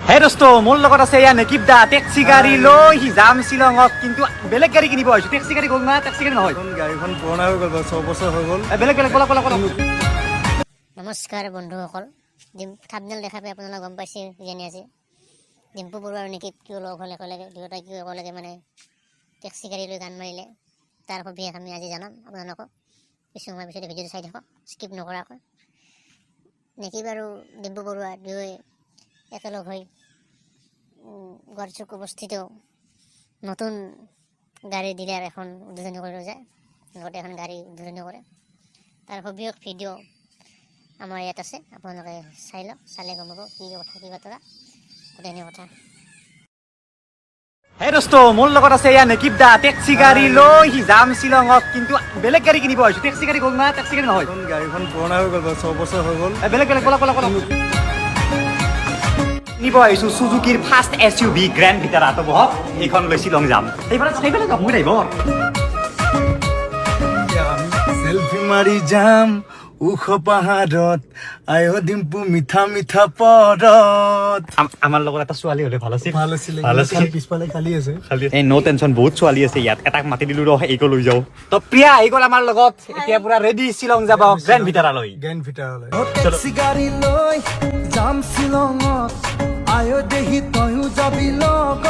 হে দোস্ত মোৰ লগত আছে ইয়া নেকিব দা টেক্সি গাড়ী লৈ যাম শ্বিলঙত কিন্তু বেলেগ গাড়ী কিনিব আহিছো টেক্সি গাড়ী গ'ল না টেক্সি গাড়ী নহয় গাড়ীখন পুৰণা হৈ গ'ল 6 বছৰ হৈ গ'ল বেলেগ বেলেগ বলা নমস্কাৰ বন্ধুসকল থাম্বনেল দেখা পাই আপোনালোকে গম পাইছে কিজানি আজি ডিম্পু বৰুৱা আৰু নেকিব কিয় লগ হ'ল একেলগে দুয়োটা কিয় একেলগে মানে টেক্সি গাড়ী লৈ গান মাৰিলে তাৰ সবিশেষ আমি আজি জনাম আপোনালোকক কিছু সময় পিছতে ভিডিঅ'টো চাই থাকক স্কিপ নকৰাকৈ নেকিব আৰু ডিম্পু বৰুৱা দুয়োৱে একেলগ হৈ গড়চুক অৱস্থিত নতুন গাড়ী ডিলাৰ এখন উদ্বোধনী কৰিব যায় লগতে এখন গাড়ী উদ্বোধনী কৰে তাৰ সবিশেষ ভিডিঅ' আমাৰ ইয়াত আছে আপোনালোকে চাই লওক চালে গম পাব কি কথা কি বতৰা গোটেইখিনি কথা হে দোস্ত মোৰ লগত আছে ইয়া নেকিব দা টেক্সি গাড়ী লৈ যাম শ্বিলঙত কিন্তু বেলেগ গাড়ী কিনিব আহিছো টেক্সি গাড়ী গ'ল না টেক্সি গাড়ী নহয় গাড়ীখন পুৰণা হৈ গ'ল 6 বছৰ হৈ গ'ল বেলেগ বেলেগ বলা নিব আহিছো সুজুকিৰ ফাৰ্ষ্ট SUV গ্ৰেণ্ড ভিটাৰাটো বহক এইখন লৈ শ্বিলং যাম এইফালে যাম মই আহিব সেলফি মাৰি যাম উখ পাহাৰত আয়ো ডিম্পু মিঠা মিঠা পৰত আমাৰ লগত এটা ছোৱালী হ'লে ভাল আছিল ভাল আছিল পিছফালে খালী আছে এই নো টেনচন বহুত ছোৱালী আছে ইয়াত এটাক মাতি দিলো ৰ এইকো লৈ যাও তো প্ৰিয়া এই গ'ল আমাৰ লগত এতিয়া পুৰা ৰেডি শ্বিলং যাব গ্ৰেণ্ড ভিটাৰালৈ টেক্সি গাড়ী লৈ যাম শ্বিলঙত আয়ো দেহি তয়ো যাবি লগত